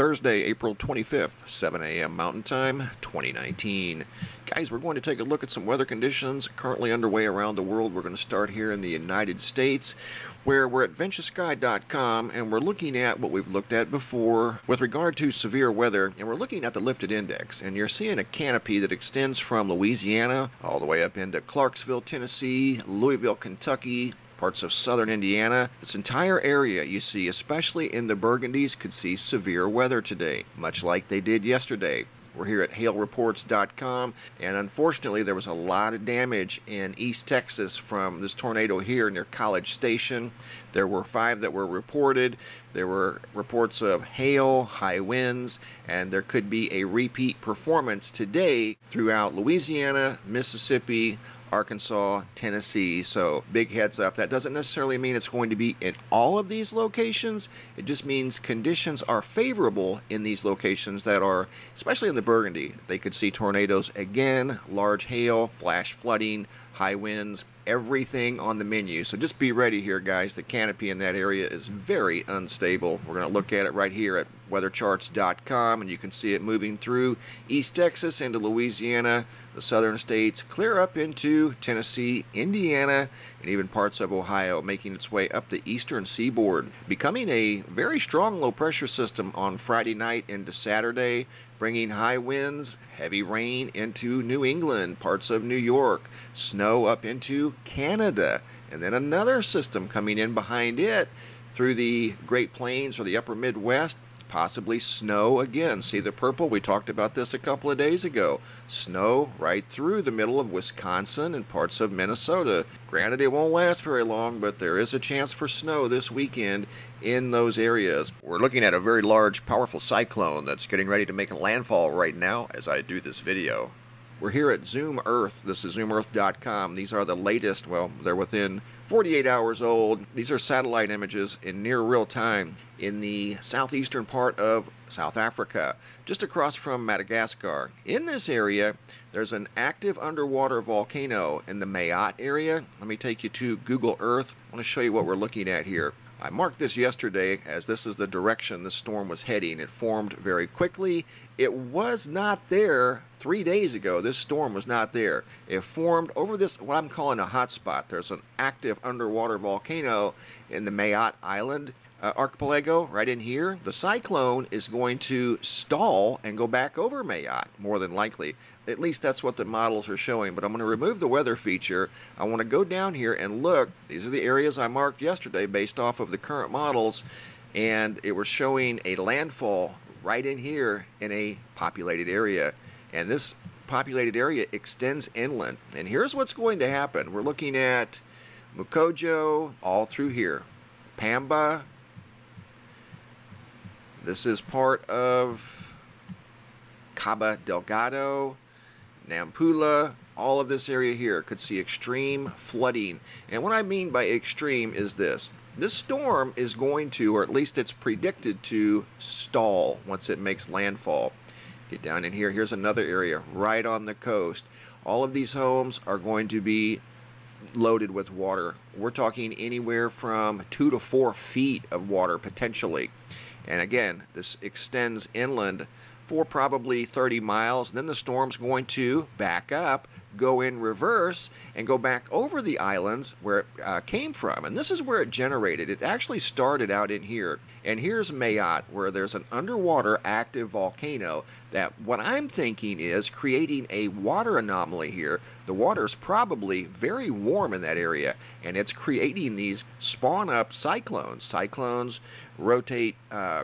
Thursday, April 25th, 7 a.m. Mountain Time, 2019. Guys, we're going to take a look at some weather conditions currently underway around the world. We're going to start here in the United States, where we're at VentureSky.com, and we're looking at what we've looked at before with regard to severe weather, and we're looking at the lifted index, and you're seeing a canopy that extends from Louisiana all the way up into Clarksville, Tennessee, Louisville, Kentucky, parts of southern Indiana. This entire area, you see, especially in the Burgundies, could see severe weather today, much like they did yesterday. We're here at hailreports.com, and unfortunately there was a lot of damage in East Texas from this tornado here near College Station. There were 5 that were reported. There were reports of hail, high winds, and there could be a repeat performance today throughout Louisiana, Mississippi, Arkansas, Tennessee. So big heads up. That doesn't necessarily mean it's going to be in all of these locations. It just means conditions are favorable in these locations that are, especially in the Burgundy. They could see tornadoes again, large hail, flash flooding, high winds, everything on the menu. So just be ready here, guys. The canopy in that area is very unstable. We're going to look at it right here at weathercharts.com, and you can see it moving through East Texas into Louisiana, the southern states, clear up into Tennessee, Indiana, and even parts of Ohio, making its way up the eastern seaboard, becoming a very strong low pressure system on Friday night into Saturday, bringing high winds, heavy rain into New England, parts of New York, snow up into Canada, and then another system coming in behind it through the Great Plains or the upper Midwest, possibly snow again. See the purple? We talked about this a couple of days ago. Snow right through the middle of Wisconsin and parts of Minnesota. Granted, it won't last very long, but there is a chance for snow this weekend in those areas. We're looking at a very large, powerful cyclone that's getting ready to make a landfall right now as I do this video. We're here at Zoom Earth. This is zoomearth.com. These are the latest, well, they're within 48 hours old. These are satellite images in near real time in the southeastern part of South Africa, just across from Madagascar. In this area, there's an active underwater volcano in the Mayotte area. Let me take you to Google Earth. I want to show you what we're looking at here. I marked this yesterday as this is the direction the storm was heading. It formed very quickly. It was not there 3 days ago. This storm was not there. It formed over this, what I'm calling a hot spot. There's an active underwater volcano in the Mayotte Island archipelago right in here. The cyclone is going to stall and go back over Mayotte, more than likely. At least that's what the models are showing, but I'm going to remove the weather feature. I want to go down here and look. These are the areas I marked yesterday based off of the current models, and it was showing a landfall right in here in a populated area, and this populated area extends inland. And here's what's going to happen. We're looking at Mukojo all through here, Pamba. This is part of Cabo Delgado, Nampula. All of this area here could see extreme flooding. And what I mean by extreme is this. This storm is going to, or at least it's predicted to, stall once it makes landfall. Get down in here. Here's another area right on the coast. All of these homes are going to be loaded with water. We're talking anywhere from 2 to 4 feet of water potentially. And again, this extends inland for probably 30 miles. And then the storm's going to back up, go in reverse, and go back over the islands where it came from. And this is where it generated. It actually started out in here. And here's Mayotte, where there's an underwater active volcano that what I'm thinking is creating a water anomaly here. The water's probably very warm in that area, and it's creating these spawn-up cyclones. Cyclones rotate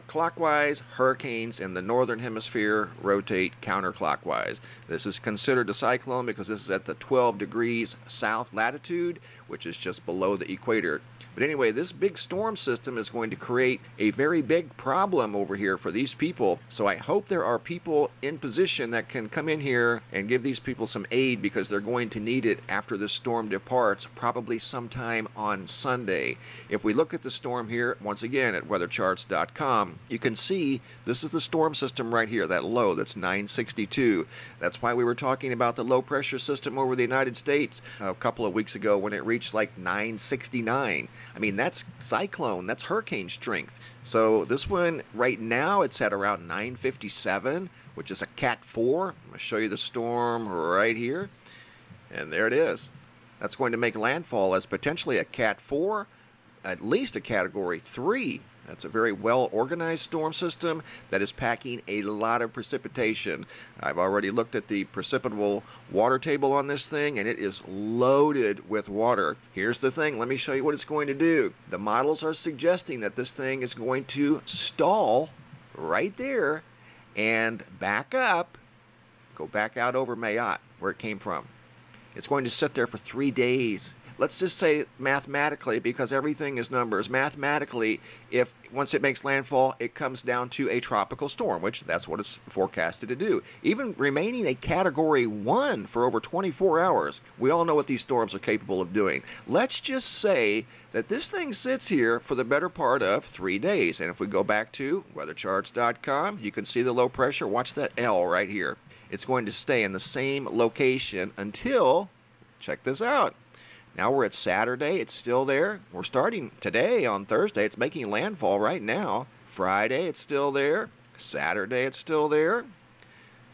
clockwise. Hurricanes in the northern hemisphere rotate counterclockwise. This is considered a cyclone because this is at the 12 degrees south latitude, which is just below the equator. But anyway, this big storm system is going to create a very big problem over here for these people. So I hope there are people in position that can come in here and give these people some aid, because they're going to need it after the storm departs, probably sometime on Sunday. If we look at the storm here, once again at weathercharts.com, you can see this is the storm system right here, that low, that's 962. That's why we were talking about the low pressure system over the United States a couple of weeks ago when it reached like 969. I mean, that's cyclone, that's hurricane strength. So this one right now, it's at around 957, which is a Cat 4. I'm going to show you the storm right here. And there it is. That's going to make landfall as potentially a Cat 4, at least a Category 3. That's a very well-organized storm system that is packing a lot of precipitation. I've already looked at the precipitable water table on this thing, and it is loaded with water. Here's the thing. Let me show you what it's going to do. The models are suggesting that this thing is going to stall right there and back up, go back out over Mayotte, where it came from. It's going to sit there for 3 days. Let's just say mathematically, because everything is numbers, mathematically, if once it makes landfall, it comes down to a tropical storm, which that's what it's forecasted to do. Even remaining a Category 1 for over 24 hours, we all know what these storms are capable of doing. Let's just say that this thing sits here for the better part of 3 days. And if we go back to weathercharts.com, you can see the low pressure. Watch that L right here. It's going to stay in the same location until, check this out. Now we're at Saturday, it's still there. We're starting today on Thursday, it's making landfall right now. Friday, it's still there. Saturday, it's still there.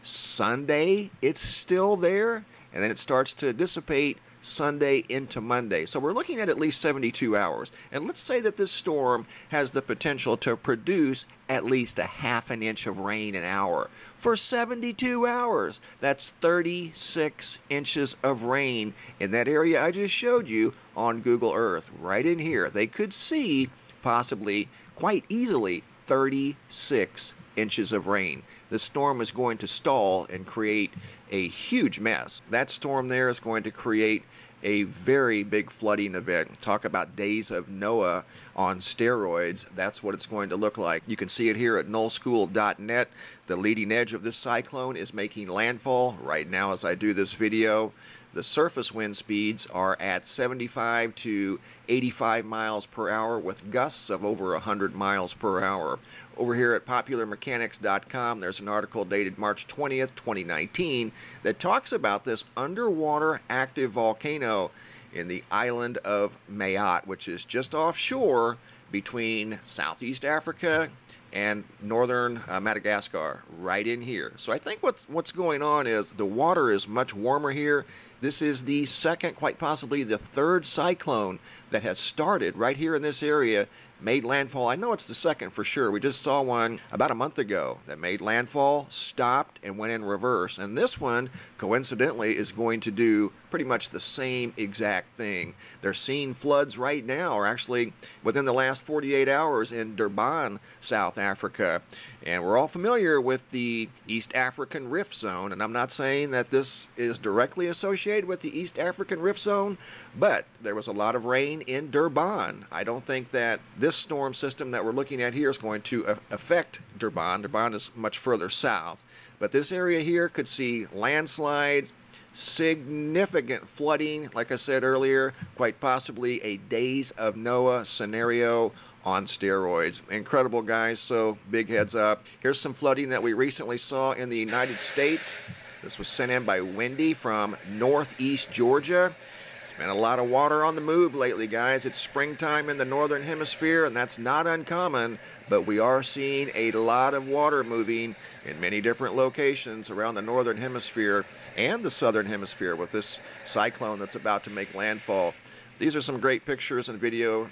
Sunday, it's still there. And then it starts to dissipate Sunday into Monday. So we're looking at least 72 hours. And let's say that this storm has the potential to produce at least a half an inch of rain an hour. For 72 hours, that's 36 inches of rain in that area I just showed you on Google Earth. Right in here, they could see possibly quite easily 36 inches of rain. The storm is going to stall and create a huge mess. That storm there is going to create a very big flooding event. Talk about days of Noah on steroids. That's what it's going to look like. You can see it here at nullschool.net. The leading edge of this cyclone is making landfall right now as I do this video. The surface wind speeds are at 75 to 85 miles per hour with gusts of over 100 miles per hour. Over here at popularmechanics.com, there's an article dated March 20th, 2019 that talks about this underwater active volcano in the island of Mayotte, which is just offshore between Southeast Africa and northern Madagascar, right in here. So I think what's going on is the water is much warmer here. This is the second, quite possibly the third cyclone that has started right here in this area, made landfall. I know it's the second for sure. We just saw one about a month ago that made landfall, stopped, and went in reverse. And this one, coincidentally, is going to do pretty much the same exact thing. They're seeing floods right now, or actually within the last 48 hours in Durban, South Africa. And we're all familiar with the East African Rift Zone, and I'm not saying that this is directly associated with the East African Rift Zone, but there was a lot of rain in Durban. I don't think that this storm system that we're looking at here is going to affect Durban. Durban is much further south, but this area here could see landslides, significant flooding, like I said earlier, quite possibly a days of Noah scenario on steroids. Incredible, guys, so big heads up. Here's some flooding that we recently saw in the United States. This was sent in by Wendy from northeast Georgia. It's been a lot of water on the move lately, guys. It's springtime in the northern hemisphere, and that's not uncommon, but we are seeing a lot of water moving in many different locations around the northern hemisphere and the southern hemisphere with this cyclone that's about to make landfall. These are some great pictures and video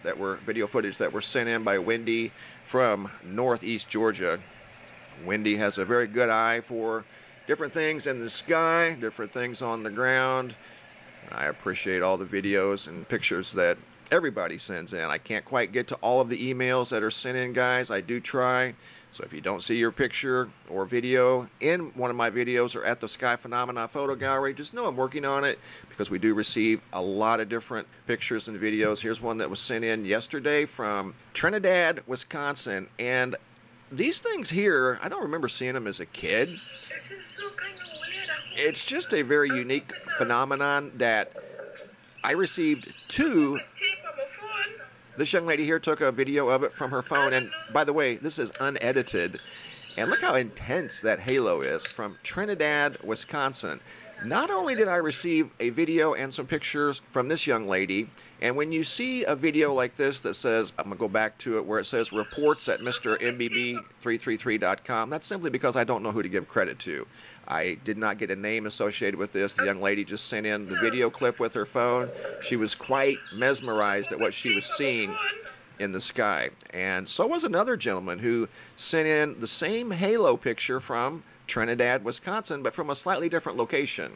footage that were sent in by Wendy from northeast Georgia. Wendy has a very good eye for different things in the sky, different things on the ground. I appreciate all the videos and pictures that everybody sends in. I can't quite get to all of the emails that are sent in, guys. I do try. So if you don't see your picture or video in one of my videos or at the Sky Phenomena Photo Gallery, just know I'm working on it because we do receive a lot of different pictures and videos. Here's one that was sent in yesterday from Trinidad, Wisconsin. And these things here, I don't remember seeing them as a kid. This is so kind of weird. It's just a very unique phenomenon that I received two. This young lady here took a video of it from her phone, and by the way, this is unedited. And look how intense that halo is from Trinidad, Wisconsin. Not only did I receive a video and some pictures from this young lady, and when you see a video like this that says, I'm going to go back to it where it says reports at MrMBB333.com, that's simply because I don't know who to give credit to. I did not get a name associated with this. The young lady just sent in the video clip with her phone. She was quite mesmerized at what she was seeing in the sky. And so was another gentleman who sent in the same halo picture from Trinidad, Wisconsin, but from a slightly different location.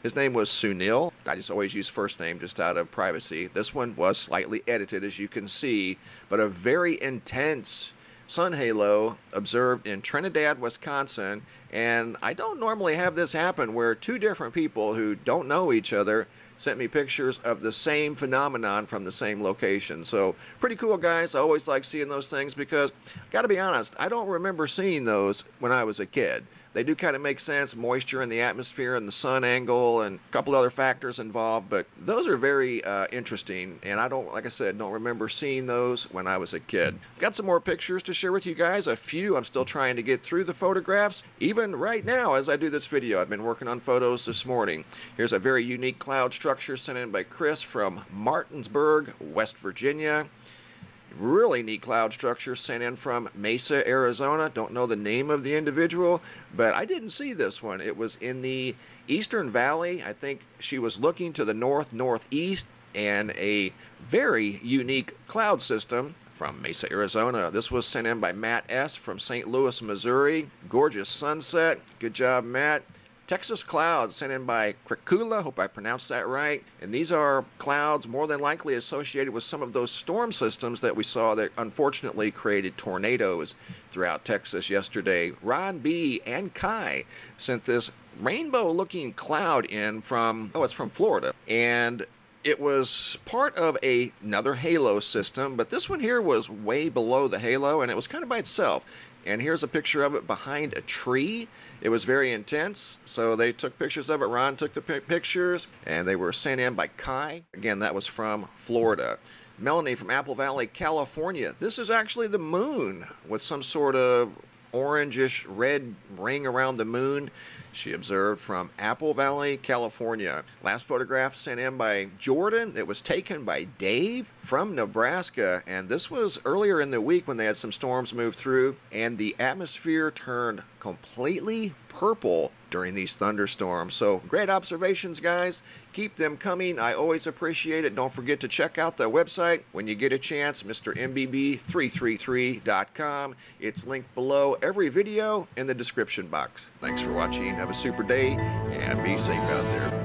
His name was Sunil. I just always use first name just out of privacy. This one was slightly edited, as you can see, but a very intense sun halo observed in Trinidad, Wisconsin. And I don't normally have this happen where two different people who don't know each other sent me pictures of the same phenomenon from the same location. So pretty cool, guys. I always like seeing those things because, got to be honest, I don't remember seeing those when I was a kid. They do kind of make sense, moisture in the atmosphere and the sun angle and a couple other factors involved, but those are very interesting, and I don't, like I said, don't remember seeing those when I was a kid. Got some more pictures to share with you guys, a few. I'm still trying to get through the photographs. Even right now, as I do this video, I've been working on photos this morning. Here's a very unique cloud structure sent in by Chris from Martinsburg, West Virginia. Really neat cloud structure sent in from Mesa, Arizona. Don't know the name of the individual, but I didn't see this one. It was in the Eastern Valley. I think she was looking to the northeast, and a very unique cloud system from Mesa, Arizona. This was sent in by Matt S. from St. Louis, Missouri. Gorgeous sunset. Good job, Matt. Texas clouds sent in by Krikula, hope I pronounced that right. And these are clouds more than likely associated with some of those storm systems that we saw that unfortunately created tornadoes throughout Texas yesterday. Ron B. and Kai sent this rainbow-looking cloud in from, it's from Florida. And it was part of another halo system, but this one here was way below the halo, and it was kind of by itself. And here's a picture of it behind a tree. It was very intense, so they took pictures of it. Ron took the pictures, and they were sent in by Kai. Again, that was from Florida. Melanie from Apple Valley, California. This is actually the moon with some sort of orangish red ring around the moon. She observed from Apple Valley, California. Last photograph sent in by Jordan. It was taken by Dave from Nebraska, and this was earlier in the week when they had some storms move through, and the atmosphere turned completely purple during these thunderstorms. So great observations, guys. Keep them coming. I always appreciate it. Don't forget to check out the website when you get a chance, MrMBB333.com. It's linked below every video in the description box. Thanks for watching. Have a super day and be safe out there.